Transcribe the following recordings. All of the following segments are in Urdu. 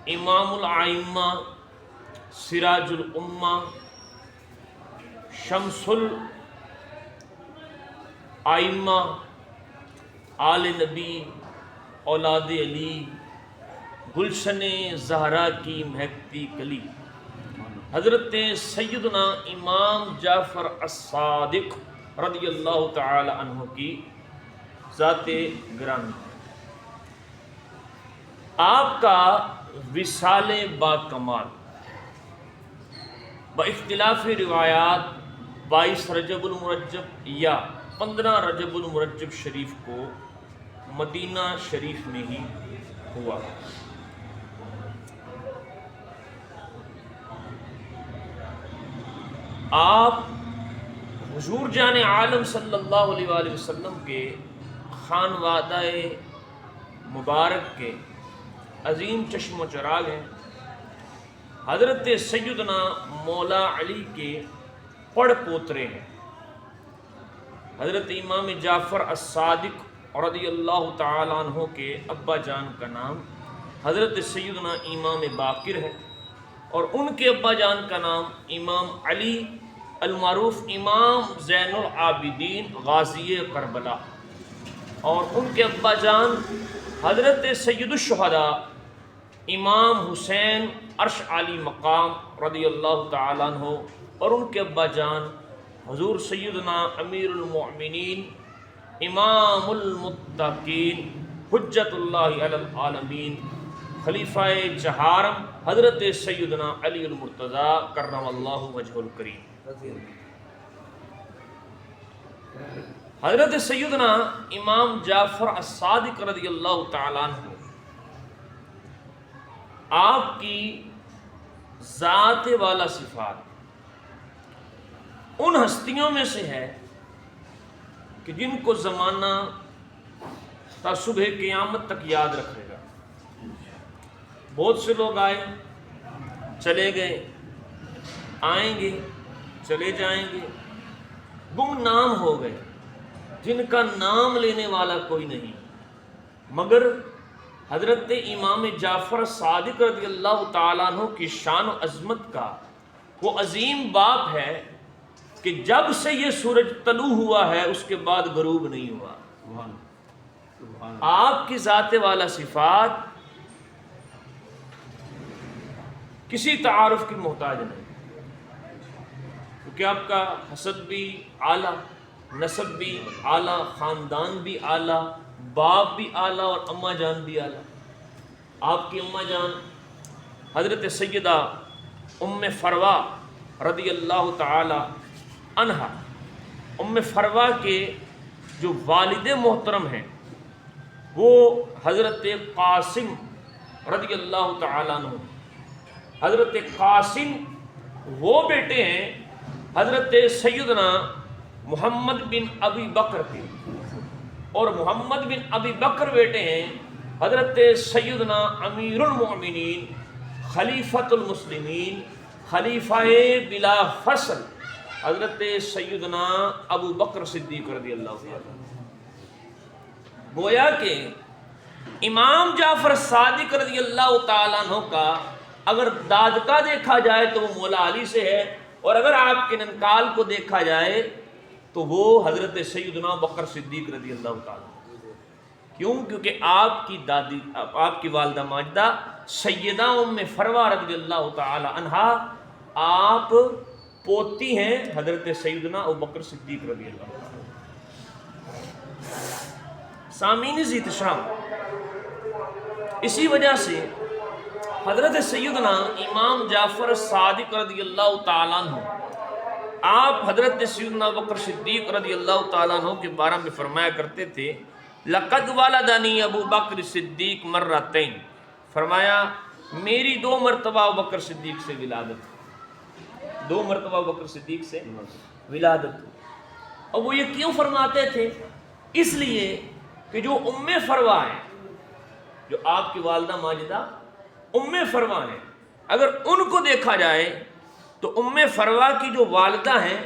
امام الائمہ، سراج الامہ، شمس الائمہ، آل نبی، اولاد علی، گلشن زہرا کی مہکتی کلی، حضرت سیدنا امام جعفر الصادق رضی اللہ تعالی عنہ کی ذات گرامی۔ آپ کا وصال با کمال با اختلاف روایات 22 رجب المرجب یا 15 رجب المرجب شریف کو مدینہ شریف میں ہی ہوا۔ آپ حضور جان عالم صلی اللہ علیہ وآلہ وسلم کے خانوادہ مبارک کے عظیم چشم و چراغ ہیں۔ حضرت سیدنا مولا علی کے پڑ پوترے ہیں۔ حضرت امام جعفر الصادق رضی اللہ تعالیٰ عنہ کے ابا جان کا نام حضرت سیدنا امام باقر ہے، اور ان کے ابا جان کا نام امام علی المعروف امام زین العابدین غازی کربلا، اور ان کے ابا جان حضرت سید الشہداء امام حسین عرش عالی مقام رضی اللہ تعالیٰ عنہ، اور ان کے ابا جان حضور سیدنا امیر المؤمنین امام المتقین حجت اللہ علی العالمین خلیفہ چہارم حضرت سیدنا علی المرتضیٰ کرم اللہ وجہ الکریم۔ حضرت سیدنا امام جعفر الصادق رضی اللہ تعالیٰ عنہ آپ کی ذات والا صفات ان ہستیوں میں سے ہے کہ جن کو زمانہ تا صبح قیامت تک یاد رکھے گا۔ بہت سے لوگ آئے چلے گئے، آئیں گے چلے جائیں گے، گمنام ہو گئے، جن کا نام لینے والا کوئی نہیں، مگر حضرت امام جعفر صادق رضی اللہ تعالیٰ عنہ کی شان و عظمت کا وہ عظیم باب ہے کہ جب سے یہ سورج طلوع ہوا ہے اس کے بعد غروب نہیں ہوا۔ آپ کی ذات والا صفات کسی تعارف کی محتاج نہیں، کیونکہ آپ کا حسب بھی اعلیٰ، نسب بھی اعلیٰ، خاندان بھی اعلیٰ، باپ بھی اعلیٰ اور اماں جان بھی اعلیٰ۔ آپ کی اماں جان حضرت سیدہ ام فروا رضی اللہ تعالی عنہا، ام فروا کے جو والد محترم ہیں وہ حضرت قاسم رضی اللہ تعالی عنہ۔ حضرت قاسم وہ بیٹے ہیں حضرت سیدنا محمد بن ابی بکر کے، اور محمد بن ابی بکر بیٹے ہیں حضرت سیدنا امیر المؤمنین خلیفۃ المسلمین خلیفہ بلا فصل حضرت سیدنا ابو بکر صدیق رضی اللہ عنہ۔ گویا کہ امام جعفر صادق رضی اللہ تعالیٰ عنہ کا اگر دادکا دیکھا جائے تو وہ مولا علی سے ہے، اور اگر آپ کے ننکال کو دیکھا جائے تو وہ حضرت سیدنا بکر صدیق رضی اللہ تعالیٰ عنہ۔ کیوں؟ کیونکہ آپ کی دادی، آپ کی والدہ ماجدہ سیدہ ام فروا رضی اللہ تعالی عنہا، آپ پوتی ہیں حضرت سیدنا ابوبکر صدیق رضی اللہ تعالی عنہ۔ سامعین ذی احترام، اسی وجہ سے حضرت سیدنا امام جعفر صادق رضی اللہ تعالیٰ عنہ، آپ حضرت سیدنا ابوبکر صدیق رضی اللہ تعالیٰ عنہ کے بارے میں فرمایا کرتے تھے لقد والدنی ابو بکر صدیق مرتین، فرمایا میری 2 مرتبہ ابوبکر صدیق سے ولادت، 2 مرتبہ ابوبکر صدیق سے ولادت۔ اور وہ یہ کیوں فرماتے تھے؟ اس لیے کہ جو ام فروا ہیں، جو آپ کی والدہ ماجدہ ام فروا ہیں، اگر ان کو دیکھا جائے تو ام فروا کی جو والدہ ہیں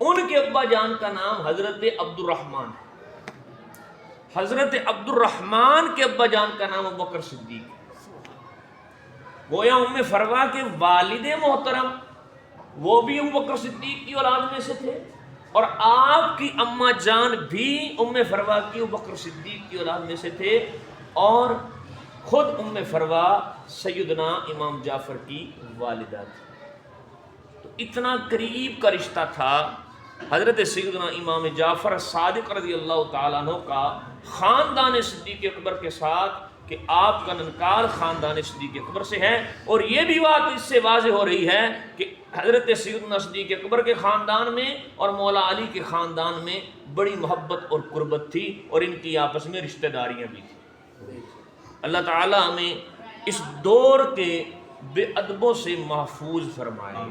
ان کے ابا جان کا نام حضرت عبد الرحمن، حضرت عبد الرحمن کے ابا جان کا نام ابوبکر صدیق ہے۔ گویا ام فروا کے والد محترم وہ بھی ابو بکر صدیق کی اولاد میں سے تھے، اور آپ کی اماں جان بھی ام فروا کی ابو بکر صدیق کی اولاد میں سے تھے، اور خود ام فروا سیدنا امام جعفر کی والدہ تھی۔ تو اتنا قریب کا رشتہ تھا حضرت سیدنا امام جعفر صادق رضی اللہ تعالیٰ عنہ کا خاندان صدیق اکبر کے ساتھ، کہ آپ کا ننکال خاندان صدیق اکبر سے ہے۔ اور یہ بھی بات اس سے واضح ہو رہی ہے کہ حضرت سیدنا صدیق اکبر کے خاندان میں اور مولا علی کے خاندان میں بڑی محبت اور قربت تھی، اور ان کی آپس میں رشتہ داریاں بھی تھیں۔ اللہ تعالیٰ ہمیں اس دور کے بے ادبوں سے محفوظ فرمائے،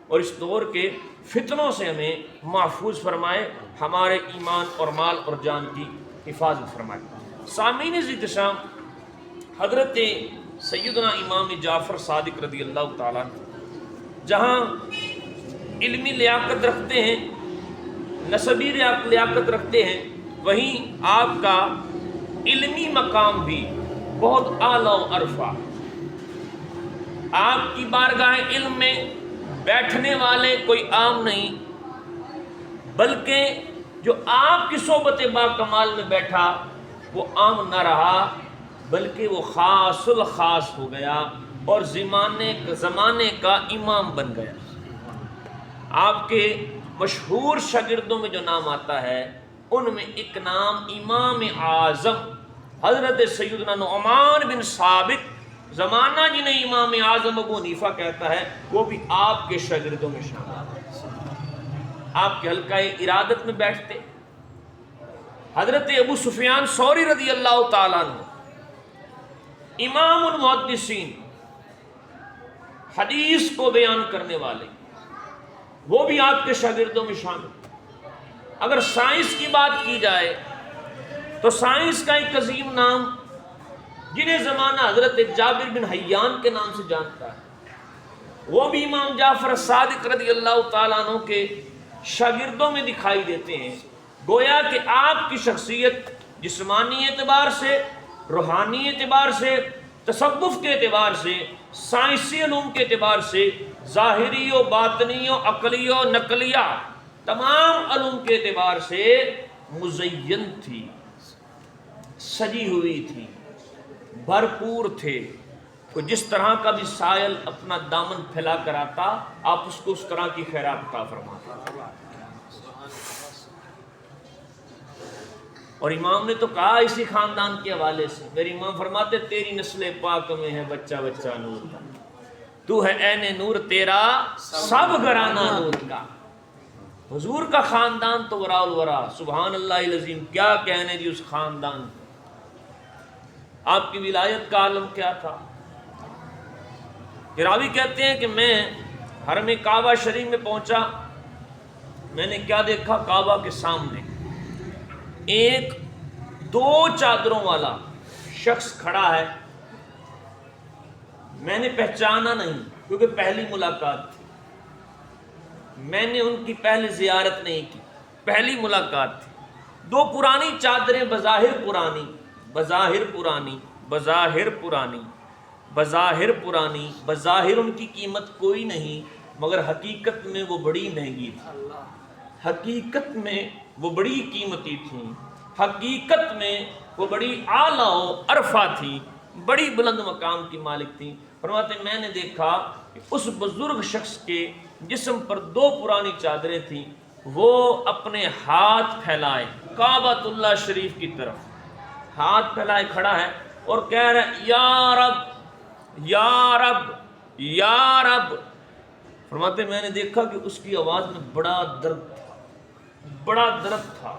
اور اس دور کے فتنوں سے ہمیں محفوظ فرمائے، ہمارے ایمان اور مال اور جان کی حفاظت فرمائے۔ سامعین احتشام، حضرت سیدنا امام جعفر صادق رضی اللہ تعالیٰ جہاں علمی لیاقت رکھتے ہیں، نسبی لیاقت رکھتے ہیں، وہیں آپ کا علمی مقام بھی بہت اعلیٰ و عرفہ۔ آپ کی بارگاہ علم میں بیٹھنے والے کوئی عام نہیں، بلکہ جو آپ کی صحبت با کمال میں بیٹھا وہ عام نہ رہا، بلکہ وہ خاص الخاص ہو گیا اور زمانے کا امام بن گیا۔ آپ کے مشہور شاگردوں میں جو نام آتا ہے ان میں ایک نام امام اعظم حضرت سیدنا نعمان بن ثابت، زمانہ جنہیں امام اعظم ابو حنیفہ کہتا ہے، وہ بھی آپ کے شاگردوں میں شامل ہے۔ آپ کے حلقہ ارادت میں بیٹھتے۔ حضرت ابو سفیان ثوری رضی اللہ تعالیٰ عنہ، امام المحدثین، حدیث کو بیان کرنے والے، وہ بھی آپ کے شاگردوں میں شامل۔ اگر سائنس کی بات کی جائے تو سائنس کا ایک عظیم نام جنہیں زمانہ حضرت جابر بن حیان کے نام سے جانتا ہے، وہ بھی امام جعفر صادق رضی اللہ تعالیٰ عنہ کے شاگردوں میں دکھائی دیتے ہیں۔ گویا کہ آپ کی شخصیت جسمانی اعتبار سے، روحانی اعتبار سے، تصوف کے اعتبار سے، سائنسی علوم کے اعتبار سے، ظاہری و باطنی و عقلی و نقلیہ تمام علوم کے اعتبار سے مزین تھی، سجی ہوئی تھی، بھرپور تھے۔ تو جس طرح کا بھی سائل اپنا دامن پھیلا کر آتا، آپ اس کو اس طرح کی خیرات عطا فرماتے۔ اور امام نے تو کہا اسی خاندان کے حوالے سے، میرے امام فرماتے تیری نسل پاک میں ہے بچہ بچہ نور کا، تو ہے عین نور تیرا سب گھرانہ نور کا۔ حضور کا خاندان تو وراء الورا، سبحان اللہ العظیم، کیا کہنے جی اس خاندان۔ آپ کی ولایت کا عالم کیا تھا۔ راوی کہتے ہیں کہ میں حرم کعبہ شریف میں پہنچا، میں نے کیا دیکھا، کعبہ کے سامنے ایک 2 چادروں والا شخص کھڑا ہے۔ میں نے پہچانا نہیں کیونکہ پہلی ملاقات تھی، میں نے ان کی پہلے زیارت نہیں کی، پہلی ملاقات تھی۔ 2 پرانی چادریں، بظاہر پرانی، بظاہر پرانی، بظاہر پرانی، بظاہر پرانی، بظاہر ان کی قیمت کوئی نہیں، مگر حقیقت میں وہ بڑی مہنگی تھی، حقیقت میں وہ بڑی قیمتی تھیں، حقیقت میں وہ بڑی اعلیٰ و عرفہ تھی، بڑی بلند مقام کی مالک تھیں۔ فرماتے میں نے دیکھا کہ اس بزرگ شخص کے جسم پر 2 پرانی چادریں تھیں، وہ اپنے ہاتھ پھیلائے کعبۃ اللہ شریف کی طرف ہاتھ پھیلائے کھڑا ہے اور کہہ رہا ہے یا رب یا رب یا رب۔ فرماتے میں نے دیکھا کہ اس کی آواز میں بڑا درد تھا، بڑا درد تھا،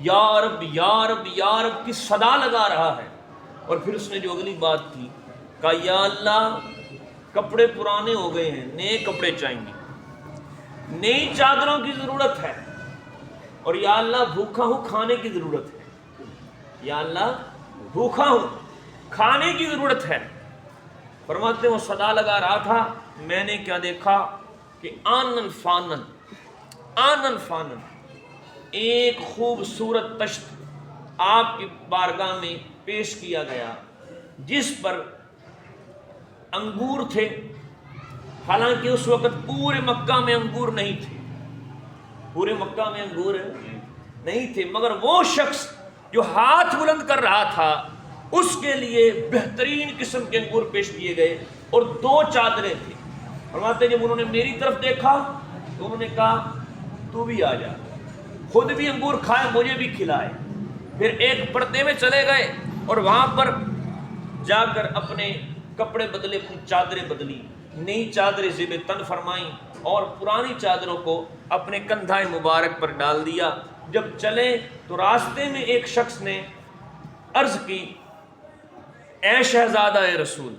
یا رب یا رب یا رب کی صدا لگا رہا ہے۔ اور پھر اس نے جو اگلی بات کی، کہا یا اللہ کپڑے پرانے ہو گئے ہیں، نئے کپڑے چاہیں گے، نئی چادروں کی ضرورت ہے، اور یا اللہ بھوکا ہوں کھانے کی ضرورت ہے، یا اللہ بھوکا ہوں کھانے کی ضرورت ہے۔ فرماتے وہ صدا لگا رہا تھا، میں نے کیا دیکھا کہ آنن فانن آنن فانن ایک خوبصورت تشت آپ کی بارگاہ میں پیش کیا گیا، جس پر انگور تھے، حالانکہ اس وقت پورے مکہ میں انگور نہیں تھے، پورے مکہ میں انگور نہیں تھے، مگر وہ شخص جو ہاتھ بلند کر رہا تھا اس کے لیے بہترین قسم کے انگور پیش کیے گئے، اور 2 چادریں تھیں۔ فرماتے جب انہوں نے میری طرف دیکھا تو انہوں نے کہا تو بھی آ جا، خود بھی انگور کھائے مجھے بھی کھلائے۔ پھر ایک پردے میں چلے گئے اور وہاں پر جا کر اپنے کپڑے بدلے، اپنی چادریں بدلی، نئی چادریں زیب تن فرمائیں اور پرانی چادروں کو اپنے کندھائے مبارک پر ڈال دیا۔ جب چلے تو راستے میں ایک شخص نے عرض کی، اے شہزادہ رسول،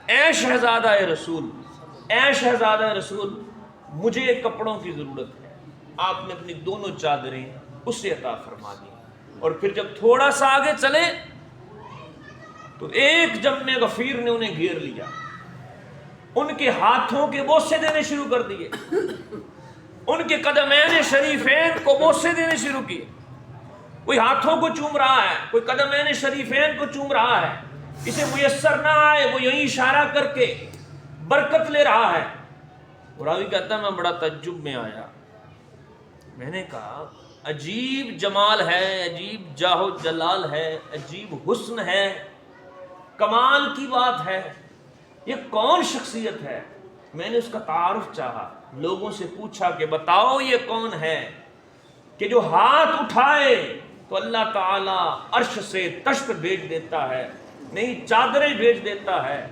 اے شہزادہ رسول، اے شہزادہ رسول، مجھے کپڑوں کی ضرورت ہے۔ آپ نے اپنی دونوں چادریں اسے عطا فرما دی، اور پھر جب تھوڑا سا آگے چلے تو ایک جم غفیر نے انہیں گھیر لیا، ان کے ہاتھوں کے بوسے دینے شروع کر دیے، ان کے قدمین شریفین کو بوسے دینے شروع کیے۔ کوئی ہاتھوں کو چوم رہا ہے، کوئی قدمین شریفین کو چوم رہا ہے، اسے میسر نہ آئے وہ یہیں اشارہ کر کے برکت لے رہا ہے۔ راوی کہتا ہے میں بڑا تعجب میں آیا، میں نے کہا عجیب جمال ہے، عجیب جاہ و جلال ہے، عجیب حسن ہے، کمال کی بات ہے، یہ کون شخصیت ہے؟ میں نے اس کا تعارف چاہا، لوگوں سے پوچھا کہ بتاؤ یہ کون ہے کہ جو ہاتھ اٹھائے تو اللہ تعالیٰ عرش سے تشت بھیج دیتا ہے، نئی چادریں بھیج دیتا ہے،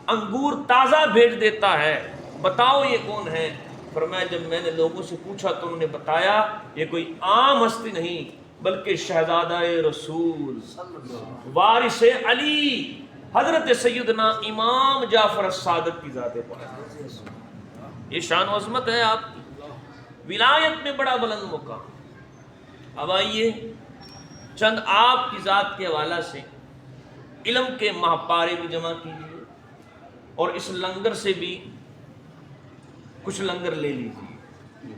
انگور تازہ بھیج دیتا ہے، بتاؤ یہ کون ہے؟ فرمایا جب میں نے لوگوں سے پوچھا تو انہوں نے بتایا یہ کوئی عام ہستی نہیں بلکہ شہزادہ رسول وارث علی حضرت سیدنا امام جعفر الصادق کی ذات پاک۔ یہ شان و عظمت ہے آپ کی، ولایت میں بڑا بلند مقام۔ اب آئیے چند آپ کی ذات کے حوالہ سے علم کے مہاپارے بھی جمع کیجیے، اور اس لنگر سے بھی کچھ لنگر لے لیجیے،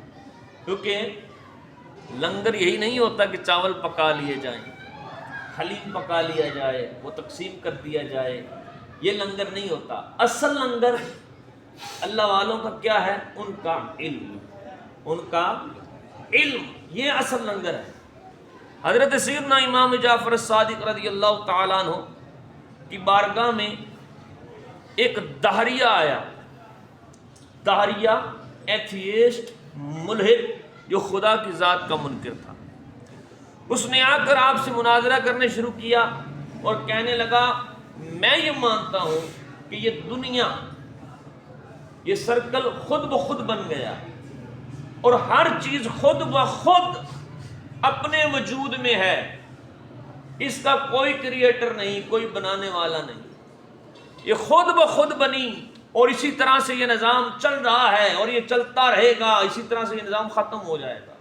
کیونکہ لنگر یہی نہیں ہوتا کہ چاول پکا لیے جائیں، حلیم پکا لیا جائے، وہ تقسیم کر دیا جائے، یہ لنگر نہیں ہوتا۔ اصل لنگر اللہ والوں کا کیا ہے؟ ان کا علم، ان کا علم، یہ اصل لنگر ہے۔ حضرت سیدنا امام جعفر الصادق رضی اللہ تعالیٰ عنہ کی بارگاہ میں ایک دہریہ آیا، دہریہ ایتھیسٹ، ملحد، جو خدا کی ذات کا منکر تھا۔ اس نے آ کر آپ سے مناظرہ کرنے شروع کیا اور کہنے لگا میں یہ مانتا ہوں کہ یہ دنیا، یہ سرکل خود بخود بن گیا، اور ہر چیز خود بخود اپنے وجود میں ہے، اس کا کوئی کریٹر نہیں، کوئی بنانے والا نہیں، یہ خود بخود بنی، اور اسی طرح سے یہ نظام چل رہا ہے اور یہ چلتا رہے گا، اسی طرح سے یہ نظام ختم ہو جائے گا،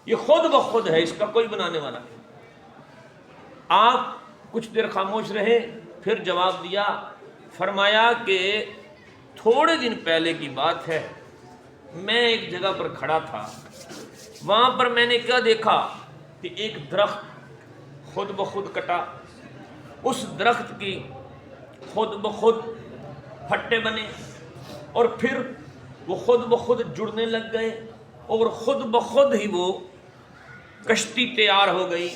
یہ خود بخود ہے، اس کا کوئی بنانے والا نہیں۔ آپ کچھ دیر خاموش رہے، پھر جواب دیا، فرمایا کہ تھوڑے دن پہلے کی بات ہے، میں ایک جگہ پر کھڑا تھا، وہاں پر میں نے کیا دیکھا کہ ایک درخت خود بخود کٹا، اس درخت کی خود بخود پھٹے بنے، اور پھر وہ خود بخود جڑنے لگ گئے، اور خود بخود ہی وہ کشتی تیار ہو گئی،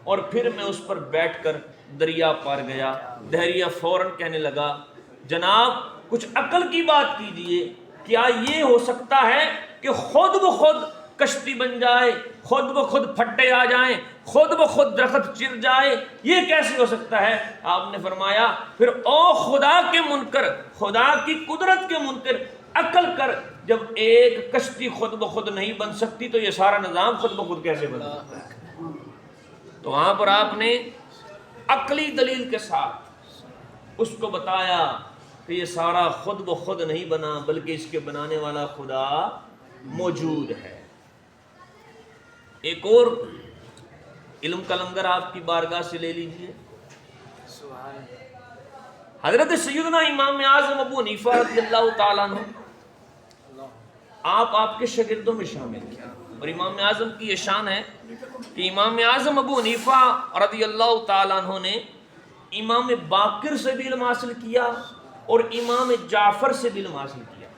اور پھر میں اس پر بیٹھ کر دریا پار گیا۔ دہریہ فوراً کہنے لگا جناب کچھ عقل کی بات کیجئے، کیا یہ ہو سکتا ہے کہ خود بخود کشتی بن جائے، خود بخود پھٹے آ جائیں، خود بخود درخت چر جائے، یہ کیسے ہو سکتا ہے؟ آپ نے فرمایا پھر او خدا کے منکر، خدا کی قدرت کے منکر، عقل کر، جب ایک کشتی خود بخود نہیں بن سکتی تو یہ سارا نظام خود بخود کیسے بن سکتا ہے؟ تو وہاں پر آپ نے عقلی دلیل کے ساتھ اس کو بتایا کہ یہ سارا خود بخود نہیں بنا بلکہ اس کے بنانے والا خدا موجود ہے۔ ایک اور علم کا لنگر آپ کی بارگاہ سے لے لیجئے۔ حضرت سیدنا امام اعظم ابو حنیفہ رضی اللہ تعالیٰ عنہ آپ کے شاگردوں میں شامل ہیں، اور امام اعظم کی یہ شان ہے کہ امام اعظم ابو حنیفہ رضی اللہ تعالیٰ عنہ نے امام باقر سے بھی علم حاصل کیا اور امام جعفر سے بھی علم حاصل کیا،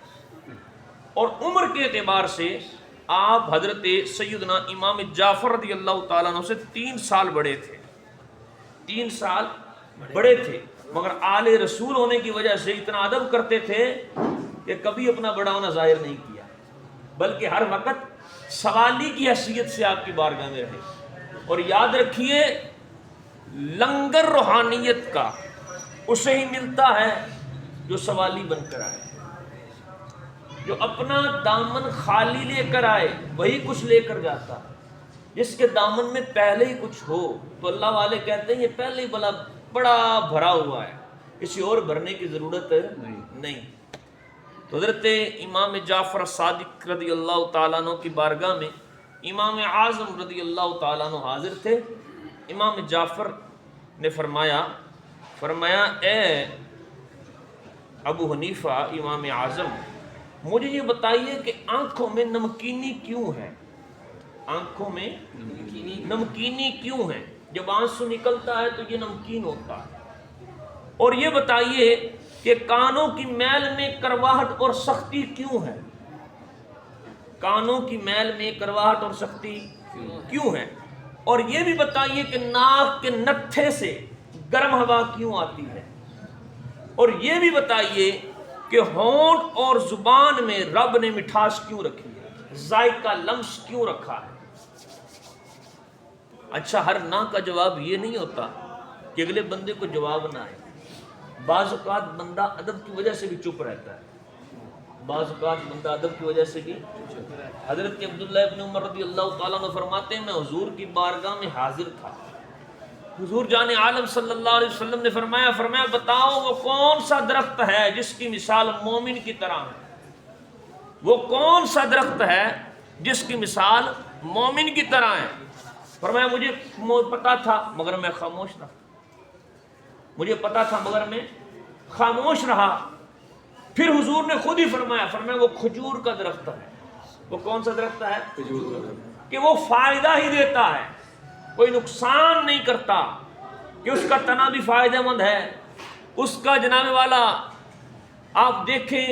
اور عمر کے اعتبار سے آپ حضرت سیدنا امام جعفر رضی اللہ تعالیٰ عنہ سے 3 سال بڑے تھے، 3 سال بڑے تھے، مگر آل رسول ہونے کی وجہ سے اتنا ادب کرتے تھے کہ کبھی اپنا بڑا ہونا ظاہر نہیں کیا، بلکہ ہر وقت سوالی کی حیثیت سے آپ کی بارگاہ میں رہے۔ اور یاد رکھیے، لنگر روحانیت کا اسے ہی ملتا ہے جو سوالی بن کر آئے، جو اپنا دامن خالی لے کر آئے وہی کچھ لے کر جاتا ہے۔ جس کے دامن میں پہلے ہی کچھ ہو تو اللہ والے کہتے ہیں یہ پہلے ہی بڑا بھرا ہوا ہے، کسی اور بھرنے کی ضرورت نہیں۔ تو حضرت امام جعفر صادق رضی اللہ تعالیٰ عنہ کی بارگاہ میں امام اعظم رضی اللہ تعالیٰ عنہ حاضر تھے۔ امام جعفر نے فرمایا اے ابو حنیفہ امام اعظم، مجھے یہ بتائیے کہ آنکھوں میں نمکینی کیوں ہے؟ آنکھوں میں نمکینی کیوں ہے؟ جب آنسو نکلتا ہے تو یہ نمکین ہوتا ہے۔ اور یہ بتائیے کہ کانوں کی میل میں کرواہٹ اور سختی کیوں ہے؟ کانوں کی میل میں کرواہٹ اور سختی کیوں ہے؟ اور یہ بھی بتائیے کہ ناک کے نتھے سے گرم ہوا کیوں آتی ہے؟ اور یہ بھی بتائیے کہ ہونٹ اور زبان میں رب نے مٹھاس کیوں رکھی ہے، ذائقہ لمس کیوں رکھا ہے؟ اچھا، ہر نہ کا جواب یہ نہیں ہوتا کہ اگلے بندے کو جواب نہ آئے۔ بعض اوقات بندہ ادب کی وجہ سے بھی چپ رہتا ہے، بعض اوقات بندہ ادب کی وجہ سے بھی۔ حضرت عبداللہ ابن عمر رضی اللہ تعالیٰ عنہ فرماتے ہیں میں حضور کی بارگاہ میں حاضر تھا، حضور جان عالم صلی اللہ علیہ وسلم نے فرمایا بتاؤ وہ کون سا درخت ہے جس کی مثال مومن کی طرح ہے؟ وہ کون سا درخت ہے جس کی مثال مومن کی طرح ہے؟ فرمایا مجھے پتا تھا مگر میں خاموش رہا، مجھے پتا تھا مگر میں خاموش رہا۔ پھر حضور نے خود ہی فرمایا وہ کھجور کا درخت ہے۔ وہ کون سا درخت ہے؟ کہ وہ فائدہ ہی دیتا ہے، کوئی نقصان نہیں کرتا، کہ اس کا تنا بھی فائدہ مند ہے، اس کا جناب والا آپ دیکھیں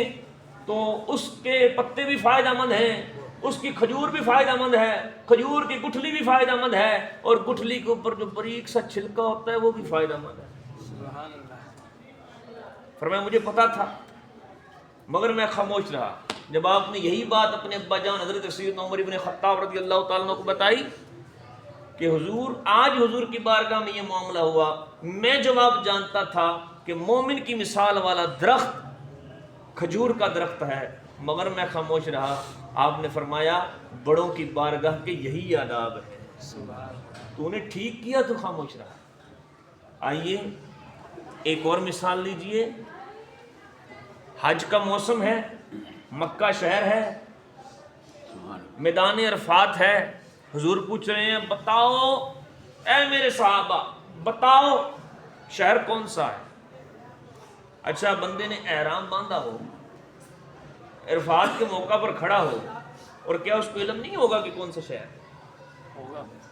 تو اس کے پتے بھی فائدہ مند ہیں، اس کی کھجور بھی فائدہ مند ہے، کھجور کی گٹھلی بھی فائدہ مند ہے، اور گٹھلی کے اوپر جو باریک سا چھلکا ہوتا ہے وہ بھی فائدہ مند ہے۔ فرمایا مجھے پتا تھا مگر میں خاموش رہا۔ جب آپ نے یہی بات اپنے ابا جان حضرت سیدنا عمر بن خطاب رضی اللہ تعالیٰ عنہ کو بتائی کہ حضور آج حضور کی بارگاہ میں یہ معاملہ ہوا، میں جواب جانتا تھا کہ مومن کی مثال والا درخت کھجور کا درخت ہے، مگر میں خاموش رہا۔ آپ نے فرمایا بڑوں کی بارگاہ کے یہی آداب ہے، تو نے ٹھیک کیا تو خاموش رہا۔ آئیے ایک اور مثال لیجئے، حج کا موسم ہے، مکہ شہر ہے، میدان عرفات ہے، حضور پوچھ رہے ہیں بتاؤ اے میرے صحابہ بتاؤ شہر کون سا ہے؟ اچھا، بندے نے احرام باندھا ہو، عرفات کے موقع پر کھڑا ہو، اور کیا اس کو علم نہیں ہوگا کہ کون سا شہر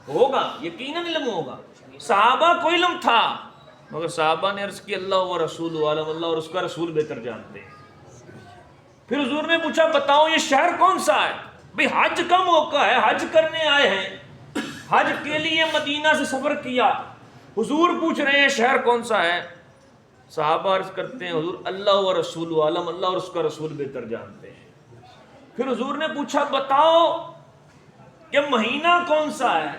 ہوگا؟ یقیناً علم ہوگا۔ صحابہ کو علم تھا، مگر صحابہ نے عرض کی اللہ و رسول عالم، اللہ اور اس کا رسول بہتر جانتے ہیں۔ پھر حضور نے پوچھا بتاؤ یہ شہر کون سا ہے؟ بھئی حج کا موقع ہے، حج کرنے آئے ہیں، حج کے لیے مدینہ سے سفر کیا، حضور پوچھ رہے ہیں شہر کون سا ہے؟ صحابہ عرض کرتے ہیں حضور اللہ و رسول عالم، اللہ اور اس کا رسول بہتر جانتے ہیں۔ پھر حضور نے پوچھا بتاؤ کہ مہینہ کون سا ہے؟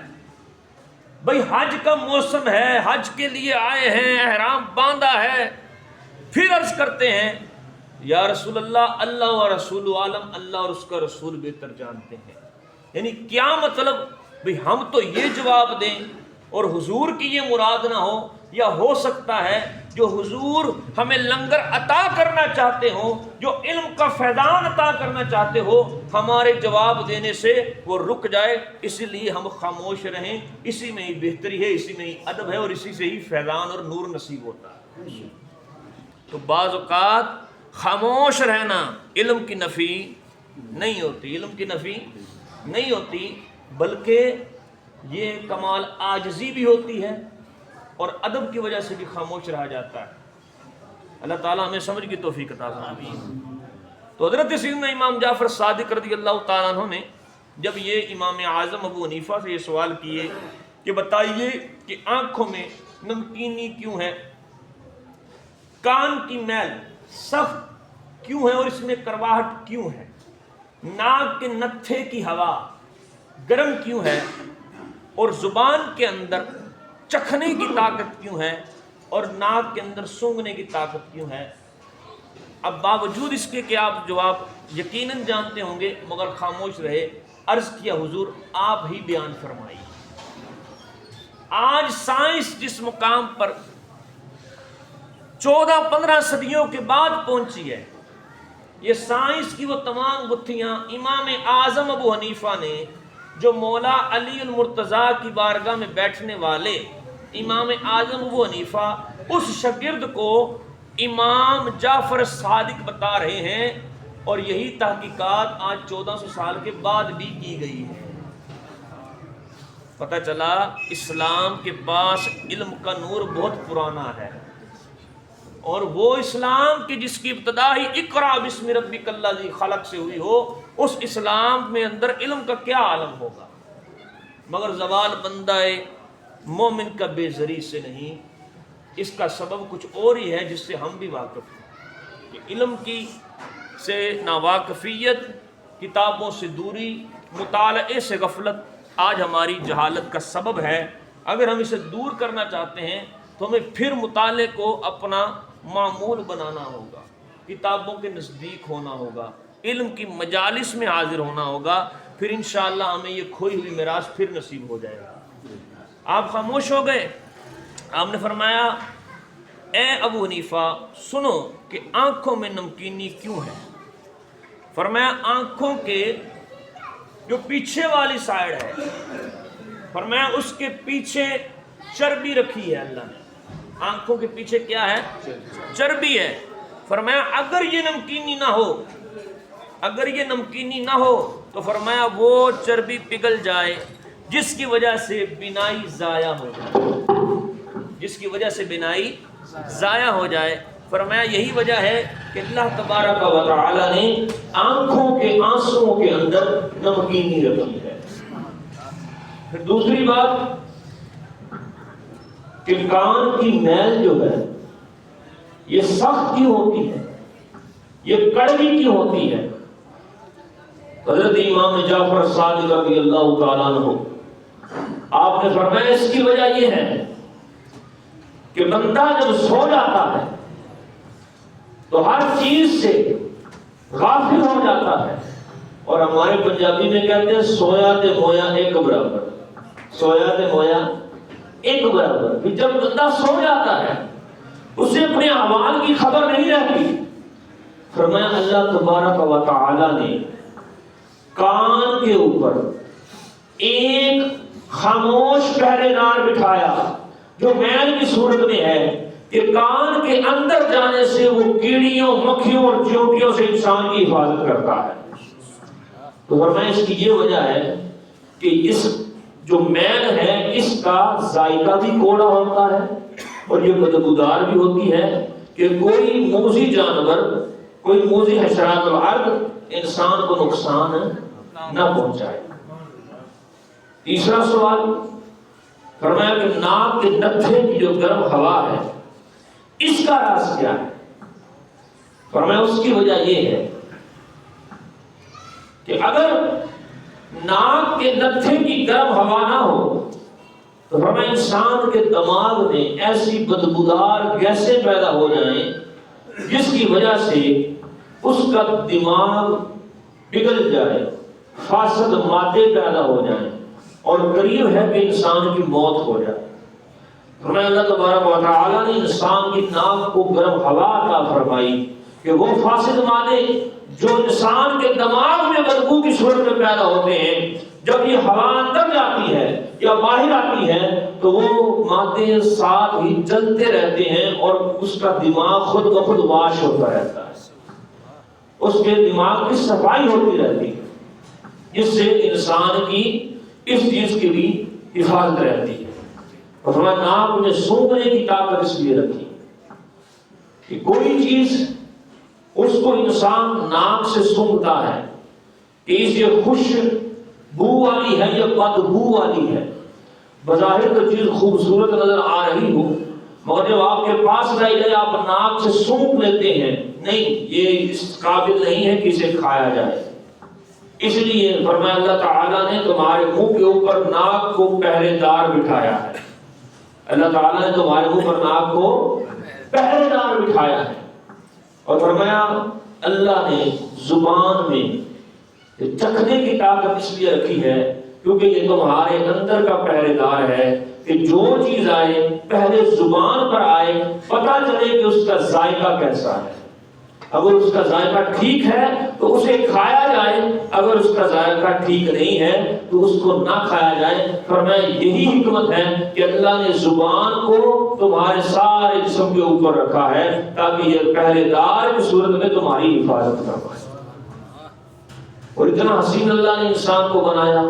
بھئی حج کا موسم ہے، حج کے لیے آئے ہیں، احرام باندھا ہے۔ پھر عرض کرتے ہیں یا رسول اللہ اللہ و رسول عالم، اللہ اور اس کا رسول بہتر جانتے ہیں۔ یعنی کیا مطلب؟ بھئی ہم تو یہ جواب دیں اور حضور کی یہ مراد نہ ہو، یا ہو سکتا ہے جو حضور ہمیں لنگر عطا کرنا چاہتے ہو، جو علم کا فیضان عطا کرنا چاہتے ہو، ہمارے جواب دینے سے وہ رک جائے، اسی لیے ہم خاموش رہیں۔ اسی میں ہی بہتری ہے، اسی میں ہی ادب ہے، اور اسی سے ہی فیضان اور نور نصیب ہوتا ہے۔ تو بعض اوقات خاموش رہنا علم کی نفی نہیں ہوتی، علم کی نفی نہیں ہوتی، بلکہ یہ کمال عاجزی بھی ہوتی ہے، اور ادب کی وجہ سے بھی خاموش رہا جاتا ہے۔ اللہ تعالیٰ ہمیں سمجھ کی توفیق عطا فرمائے۔ تو حضرت سیدنا امام جعفر صادق رضی اللہ تعالیٰ عنہ نے جب یہ امام اعظم ابو حنیفہ سے یہ سوال کیے کہ بتائیے کہ آنکھوں میں نمکینی کیوں ہے، کان کی میل سخت کیوں ہے اور اس میں کرواہٹ کیوں ہے، ناک کے نتھے کی ہوا گرم کیوں ہے اور زبان کے اندر چکھنے کی طاقت کیوں ہے اور ناک کے اندر سونگھنے کی طاقت کیوں ہے؟ اب باوجود اس کے کہ آپ جواب یقیناً جانتے ہوں گے مگر خاموش رہے، عرض کیا حضور آپ ہی بیان فرمائیے۔ آج سائنس جس مقام پر 14-15 صدیوں کے بعد پہنچی ہے، یہ سائنس کی وہ تمام گتھیاں امام اعظم ابو حنیفہ نے جو مولا علی المرتضیٰ کی بارگاہ میں بیٹھنے والے امام اعظم ابو حنیفہ اس شاگرد کو امام جعفر صادق بتا رہے ہیں، اور یہی تحقیقات آج 1400 سال کے بعد بھی کی گئی ہے۔ پتہ چلا اسلام کے پاس علم کا نور بہت پرانا ہے، اور وہ اسلام کی جس کی ابتدا ہی اقرا بسم ربک الذی خلق سے ہوئی ہو، اس اسلام میں اندر علم کا کیا عالم ہوگا؟ مگر زوال بندہ مومن کا بے زری سے نہیں، اس کا سبب کچھ اور ہی ہے جس سے ہم بھی واقف ہیں کہ علم کی سے ناواقفیت، کتابوں سے دوری، مطالعے سے غفلت آج ہماری جہالت کا سبب ہے۔ اگر ہم اسے دور کرنا چاہتے ہیں تو ہمیں پھر مطالعے کو اپنا معمول بنانا ہوگا، کتابوں کے نزدیک ہونا ہوگا، علم کی مجالس میں حاضر ہونا ہوگا، پھر انشاءاللہ ہمیں یہ کھوئی ہوئی میراث پھر نصیب ہو جائے گا۔ آپ خاموش ہو گئے۔ آپ نے فرمایا اے ابو حنیفہ سنو کہ آنکھوں میں نمکینی کیوں ہے۔ فرمایا آنکھوں کے جو پیچھے والی سائڈ ہے، فرمایا اس کے پیچھے چربی رکھی ہے اللہ نے۔ آنکھوں کے پیچھے کیا ہے؟ چربی ہے۔ فرمایا اگر یہ نمکینی نہ ہو، اگر یہ نمکینی نہ ہو تو فرمایا وہ چربی پگھل جائے جس کی وجہ سے بینائی ضائع ہو جائے، جس کی وجہ سے بینائی ضائع ہو جائے۔ فرمایا یہی وجہ ہے کہ اللہ تبارک و تعالی نے آنکھوں کے آنسوؤں کے اندر نمکینی رکھی ہے۔ پھر دوسری بات کہ کان کی میل جو ہے یہ سخت کیوں ہوتی ہے، یہ کڑوی کیوں ہوتی ہے؟ حضرت امام جعفر صادق رضی اللہ تعالیٰ عنہ آپ نے فرمایا اس کی وجہ یہ ہے کہ بندہ جب سو جاتا ہے تو ہر چیز سے غافل ہو جاتا ہے، اور ہمارے پنجابی میں کہتے ہیں سویا تے مویا ایک برابر، سویا تے مویا ایک برابر۔ کہ جب بندہ سو جاتا ہے اسے اپنے اعمال کی خبر نہیں رہتی۔ فرمایا اللہ تبارک و تعالی نے کان کے اوپر ایک خاموش پہرے دار بٹھایا جو میل کی صورت میں ہے کہ کان کے اندر جانے سے وہ کیڑیوں، مکھیوں اور چیونٹیوں سے انسان کی حفاظت کرتا ہے۔ تو فرمایا اس کی یہ وجہ ہے کہ اس جو میل ہے اس کا ذائقہ بھی کوڑا ہوتا ہے اور یہ بدبودار بھی ہوتی ہے کہ کوئی موذی جانور، کوئی موذی حشرات الارض انسان کو نقصان نہ پہنچائے۔ تیسرا سوال فرمایا کہ ناک کے نتھے کی جو گرم ہوا ہے اس کا راز کیا ہے؟ فرمایا اس کی وجہ یہ ہے کہ اگر ناک کے نتھے کی گرم ہوا نہ ہو تو فرمایا انسان کے دماغ میں ایسی بدبودار گیسیں پیدا ہو جائیں جس کی وجہ سے اس کا دماغ پگھل جائے، فاسد مادے پیدا ہو جائیں اور قریب ہے کہ انسان کی موت ہو جائے۔ فرمایا اللہ تبارک و تعالیٰ نے انسان کی ناک کو گرم ہوا عطا فرمائی کہ وہ فاسد مادے جو انسان کے دماغ میں بدبو کی صورت میں پیدا ہوتے ہیں، جب یہ ہوا اندر جاتی ہے یا باہر آتی ہے تو وہ مادے ساتھ ہی جلتے رہتے ہیں اور اس کا دماغ خود بخود واش ہوتا رہتا ہے، اس کے دماغ کی صفائی ہوتی رہتی ہے، جس سے انسان کی اس چیز کی بھی حفاظت رہتی ہے۔ اور فرمایا ناک میں سونگھنے کی طاقت اس لیے رکھی کہ کوئی چیز اس کو انسان ناک سے سونگھتا ہے کہ یہ خوش بو والی ہے یا بد بو والی ہے، بظاہر تو چیز خوبصورت نظر آ رہی ہو، مگر جب آپ کے پاس لائی جائے آپ ناک سے سونگھ لیتے ہیں، نہیں یہ اس قابل نہیں ہے کہ اسے کھایا جائے۔ اس لیے فرمایا اللہ تعالیٰ نے تمہارے منہ کے اوپر ناک کو پہرے دار بٹھایا ہے، اللہ تعالیٰ نے تمہارے منہ پر ناک کو پہرے دار بٹھایا ہے۔ اور فرمایا اللہ نے زبان میں چکھنے کی طاقت اس لیے رکھی ہے کیونکہ یہ تمہارے اندر کا پہرے دار ہے کہ جو چیز آئے پہلے زبان پر آئے، پتہ چلے کہ اس کا ذائقہ کیسا ہے۔ اگر اس کا ذائقہ ٹھیک ہے تو اسے کھایا جائے، اگر اس کا ذائقہ ٹھیک نہیں ہے تو اس کو نہ کھایا جائے۔ فرمایا یہی حکمت ہے کہ اللہ نے زبان کو تمہارے سارے جسم کے اوپر رکھا ہے تاکہ یہ پہرے دار کی صورت میں تمہاری حفاظت کر پائے۔ اور اتنا حسین اللہ نے انسان کو بنایا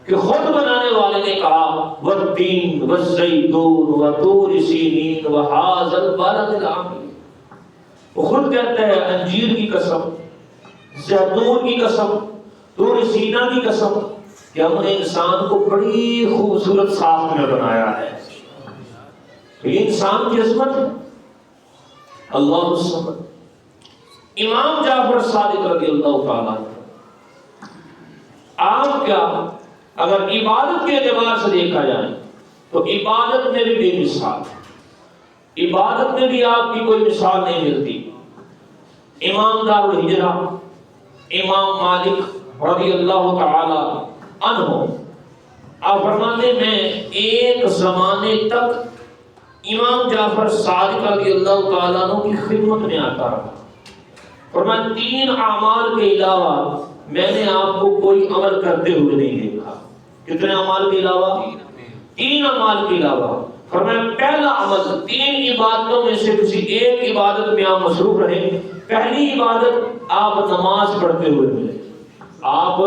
کہ خود بنانے والے نے کہا والتین والزیتون وطور سینین وہذا البلد الامین۔ وہ خود کہتے ہیں انجیر کی قسم، زیتون کی قسم، طور سینا کی قسم کہ ہم نے انسان کو بڑی خوبصورت ساخت میں بنایا ہے۔ یہ انسان کی عظمت ہے۔ اللہ الصمد۔ امام جعفر صادق رضی اللہ تعالیٰ آپ کیا اگر عبادت کے اعتبار سے دیکھا جائے تو عبادت میں بھی بے مثال ہے، عبادت میں بھی آپ کی کوئی مثال نہیں ملتی۔ امام دار الہجرہ امام مالک رضی اللہ تعالی عنہ آپ فرماتے میں ایک زمانے تک امام جعفر صادق رضی اللہ تعالیٰ عنہ کی خدمت میں آتا رہا، فرمایا 3 اعمال کے علاوہ میں نے آپ کو کوئی عمل کرتے ہوئے نہیں دیکھا۔ کتنے اعمال کے علاوہ؟ 3 اعمال کے علاوہ۔ فرمایا پہلا عمل 3 عبادتوں میں سے کسی ایک عبادت میں آپ مصروف رہے۔ پہلی عبادت آپ نماز پڑھتے ہوئے ملے۔ آپ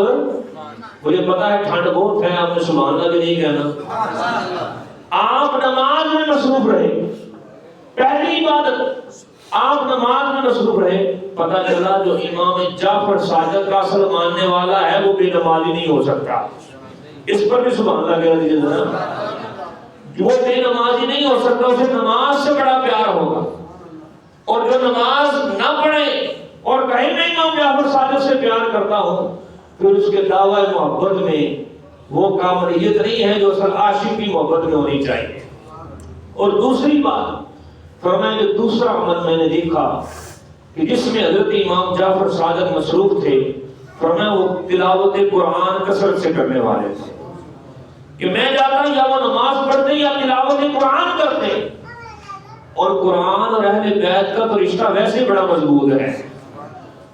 مجھے پتا ہے ٹھنڈ بہت ہے، آپ نے سبحان اللہ بھی نہیں کہنا، آپ نماز میں مصروف رہے۔ پہلی عبادت آپ نماز میں مصروف رہے۔ پتہ چلا جو امام جعفر صادق کا اصل ماننے والا ہے وہ بے نمازی نہیں ہو سکتا۔ اس پر بھی سبحان اللہ کہہ دیجیے ذرا۔ جو بے نمازی نہیں ہو سکتا اسے نماز سے بڑا پیار ہوگا، اور جو نماز نہ پڑھے اور کہیں میں امام جعفر صادق سے پیار کرتا ہوں پھر اس کے دعوی محبت میں وہ کاملیت نہیں ہے جو اصل عاشق کی محبت میں ہونی چاہیے۔ اور دوسری بات فرمایا کہ دوسرا عمل میں نے دیکھا کہ جس میں حضرت امام جعفر صادق مصروف تھے، فرمایا وہ تلاوت قرآن کثرت سے کرنے والے تھے کہ میں جاتا یا وہ نماز پڑھتے یا تلاوت قرآن کرتے۔ اور قرآن اور اہل بیت کا تو رشتہ ویسے بڑا مضبوط ہے۔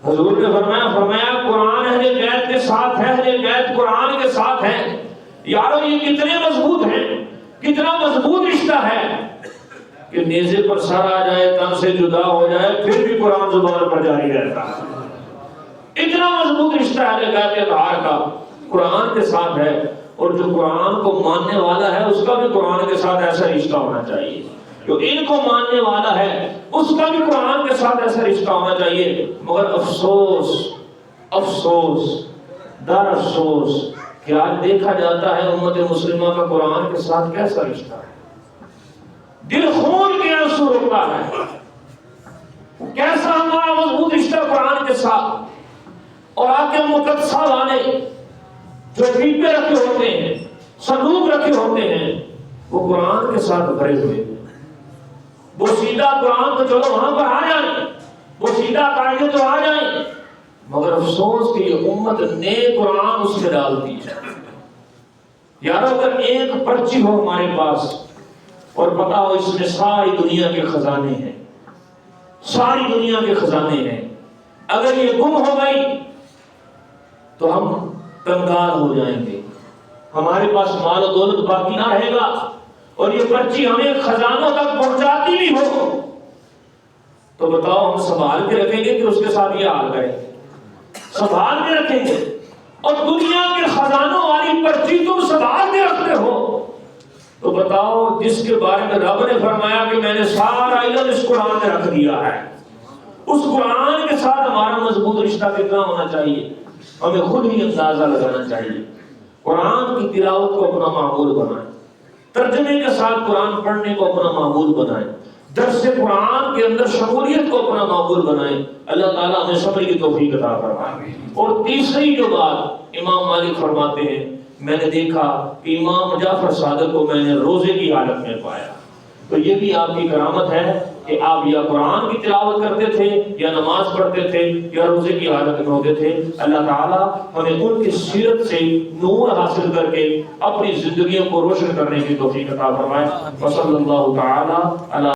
حضور نے فرمایا قرآن اہل بیت کے ساتھ ہے، اہل بیت قرآن کے ساتھ ہے۔ یارو یہ کتنے مضبوط ہیں، کتنا مضبوط رشتہ ہے کہ نیزے پر سر آ جائے، تن سے جدا ہو جائے، پھر بھی قرآن زبان پر جاری رہتا ہے۔ اتنا مضبوط رشتہ اہل بیت اطہار کا قرآن کے ساتھ ہے، اور جو قرآن کو ماننے والا ہے اس کا بھی قرآن کے ساتھ ایسا رشتہ ہونا چاہیے۔ جو ان کو ماننے والا ہے اس کا بھی قرآن کے ساتھ ایسا رشتہ ہونا چاہیے۔ مگر افسوس افسوس در افسوس کہ آج دیکھا جاتا ہے امت مسلمہ کا قرآن کے ساتھ کیسا رشتہ ہے۔ دل خون کے آنسو روتا ہے، کیسا ہمارا مضبوط رشتہ قرآن کے ساتھ۔ اور آگے مقدسہ والے جو ڈبے رکھے ہوتے ہیں، صندوق رکھے ہوتے ہیں، وہ قرآن کے ساتھ بھرے ہوئے ہیں۔ وہ سیدھا قرآن تو چلو وہاں پر آ جائیں، وہ سیدھا قاعدے تو آ جائیں، مگر افسوس کہ یہ امت نے قرآن اس میں ڈال دی ہے۔ یار اگر ایک پرچی ہو ہمارے پاس اور پتا ہو اس میں ساری دنیا کے خزانے ہیں، ساری دنیا کے خزانے ہیں، اگر یہ گم ہو گئی تو ہم کنگال ہو جائیں گے، ہمارے پاس مال و دولت باقی نہ رہے گا۔ اور یہ پرچی ہمیں خزانوں تک پہنچاتی بھی ہو تو بتاؤ ہم سنبھال کے رکھیں گے کہ اس کے ساتھ یہ حال کریں گے؟ سنبھال کے رکھیں گے۔ اور دنیا کے خزانوں والی پرچی تم سنبھال کے رکھتے ہو، تو بتاؤ جس کے بارے میں رب نے فرمایا کہ میں نے سارا علم اس قرآن میں رکھ دیا ہے، اس قرآن کے ساتھ ہمارا مضبوط رشتہ کتنا ہونا چاہیے، ہمیں خود ہی اندازہ لگانا چاہیے۔ قرآن کی تلاوت کو اپنا معمول بنائیں، ترجمے کے ساتھ قرآن پڑھنے کو اپنا معمول بنائیں، درس قرآن کے اندر شمولیت کو اپنا معمول بنائیں۔ اللہ تعالیٰ ہمیں صبر کی توفیق عطا فرمائے۔ اور تیسری جو بات امام مالک فرماتے ہیں، میں نے دیکھا کہ امام جعفر صادق کو میں نے روزے کی حالت میں پایا، تو یہ بھی آپ کی کرامت ہے کہ آپ یا قرآن کی تلاوت کرتے تھے یا نماز پڑھتے تھے یا روزے کی حالت میں ہوتے تھے۔ اللہ تعالیٰ ہمیں ان کی سیرت سے نور حاصل کر کے اپنی زندگیوں کو روشن کرنے کی توفیق عطا فرمائے۔ وصلی اللہ تعالیٰ علی